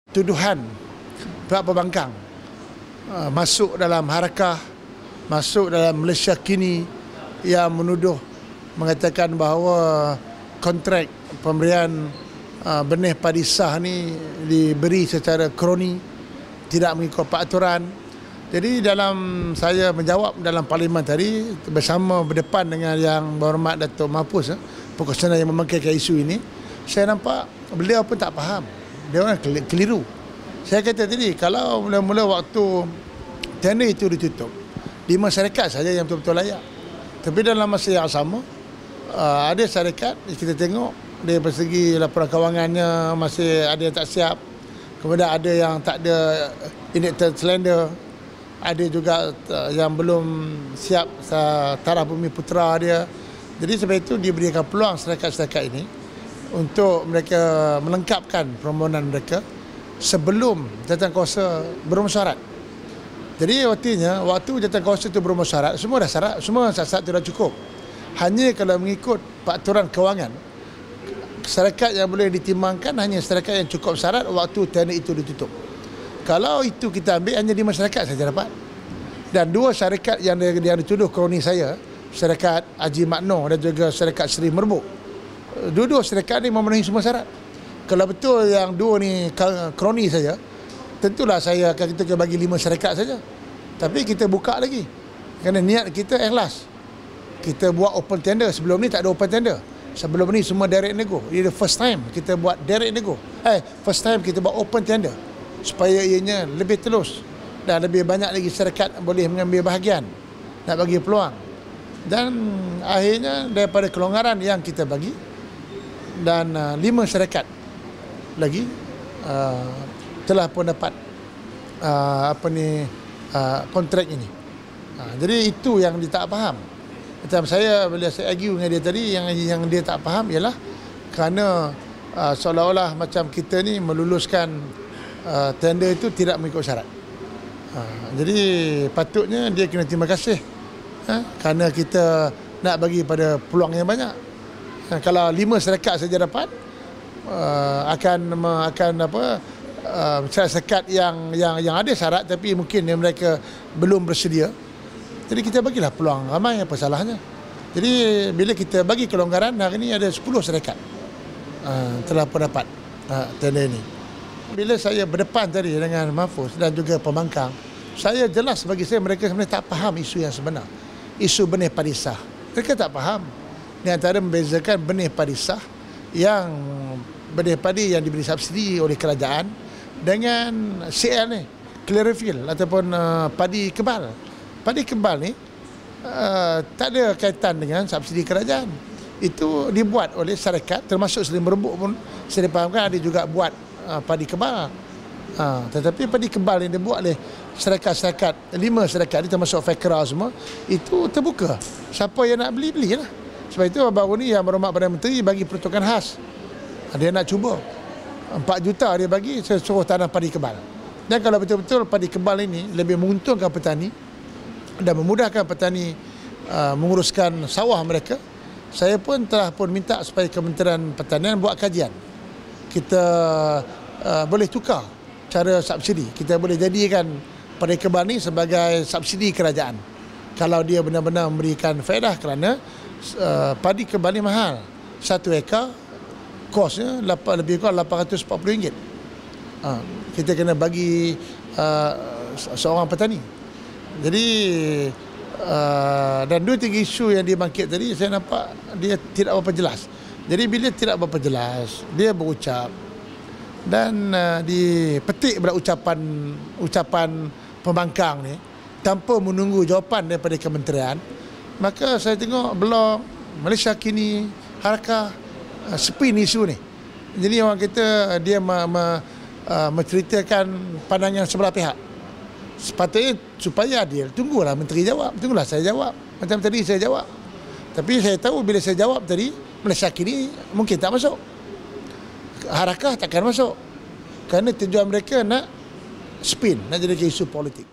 Tuduhan pihak pembangkang masuk dalam harakah, masuk dalam Malaysia Kini yang menuduh mengatakan bahawa kontrak pemberian benih padi sah ni diberi secara kroni, tidak mengikut peraturan. Jadi dalam saya menjawab dalam parlimen tadi bersama berdepan dengan Yang Berhormat Datuk Mahfuz, pengurusan yang memangkirkan isu ini, saya nampak beliau pun tak faham. Dia orang keliru. Saya kata tadi, kalau mula-mula waktu tender itu ditutup, di masyarakat saja yang betul-betul layak. Tapi dalam masa yang sama, ada syarikat, kita tengok dari segi laporan kewangannya masih ada yang tak siap. Kemudian ada yang tak ada indikator slender. Ada juga yang belum siap taraf bumi putera dia. Jadi sebab itu diberikan peluang syarikat-syarikat ini untuk mereka melengkapkan permohonan mereka sebelum jawatankuasa bermusyawarat. Jadi artinya waktu jawatankuasa itu bermusyawarat, semua dah syarat, semua syarat itu dah cukup. Hanya kalau mengikut peraturan kewangan, syarikat yang boleh ditimbangkan hanya syarikat yang cukup syarat waktu tender itu ditutup. Kalau itu kita ambil, hanya 5 syarikat saja dapat. Dan 2 syarikat yang dituduh kroni saya, syarikat Haji Makno dan juga syarikat Seri Merbuk, dua-dua syarikat ni memenuhi semua syarat. Kalau betul yang 2 ni kroni saja, tentulah saya akan kita bagi 5 syarikat saja. Tapi kita buka lagi, kerana niat kita ikhlas. Kita buat open tender, sebelum ni tak ada open tender. Sebelum ni semua direct nego. Ini the first time kita buat direct nego. First time kita buat open tender, supaya ianya lebih telus dan lebih banyak lagi syarikat boleh mengambil bahagian, nak bagi peluang. Dan akhirnya daripada kelonggaran yang kita bagi, dan 5 syarikat lagi telah pun dapat kontrak ini. Jadi itu yang dia tak faham. Macam saya, bila saya argue dengan dia tadi, yang dia tak faham ialah kerana seolah-olah macam kita ni meluluskan tender itu tidak mengikut syarat. Jadi patutnya dia kena terima kasih kerana kita nak bagi pada peluang yang banyak. Kalau 5 syarikat saja dapat, syarikat yang ada syarat tapi mungkin mereka belum bersedia. Jadi kita bagilah peluang ramai, apa salahnya. Jadi bila kita bagi kelonggaran, hari ini ada 10 syarikat telah pun dapat tender ini. Bila saya berdepan tadi dengan Mahfuz dan juga pembangkang, saya jelas bagi saya mereka sebenarnya tak faham isu yang sebenar. Isu benih padi sah. Mereka tak faham. Di antara membezakan benih padi sah, yang benih padi yang diberi subsidi oleh kerajaan, dengan CL ni, chlorophyll ataupun padi kebal. Padi kebal ni tak ada kaitan dengan subsidi kerajaan. Itu dibuat oleh syarikat, termasuk Seri Merbuk pun saya dipahamkan ada juga buat padi kebal. Tetapi padi kebal yang dibuat oleh syarikat-syarikat, 5 syarikat ni termasuk Fakra semua, itu terbuka. Siapa yang nak beli, belilah. Sebab itu baru ni Yang Berhormat Perdana Menteri bagi peruntukan khas. Dia nak cuba 4 juta dia bagi, suruh tanam padi kebal. Dan kalau betul-betul padi kebal ini lebih menguntungkan petani dan memudahkan petani menguruskan sawah mereka, saya pun telah pun minta supaya Kementerian Pertanian buat kajian. Kita boleh tukar cara subsidi. Kita boleh jadikan padi kebal ni sebagai subsidi kerajaan. Kalau dia benar-benar memberikan faedah, kerana padi kebal ni mahal. 1 ekar kosnya lebih kurang RM840. Kita kena bagi seorang petani. Jadi dan 2-3 isu yang dia bangkit tadi, saya nampak dia tidak berapa jelas. Jadi bila tidak berapa jelas, dia berucap dan dipetik pada ucapan pembangkang ni tanpa menunggu jawapan daripada kementerian, maka saya tengok blog Malaysia Kini, Harakah spin isu ni. Jadi orang kata dia menceritakan pandangan sebelah pihak. Sepatutnya supaya adil, tunggulah menteri jawab, tunggulah saya jawab. Macam tadi saya jawab. Tapi saya tahu bila saya jawab tadi, Malaysia Kini mungkin tak masuk. Harakah takkan masuk. Kerana tujuan mereka nak spin, nak jadi isu politik.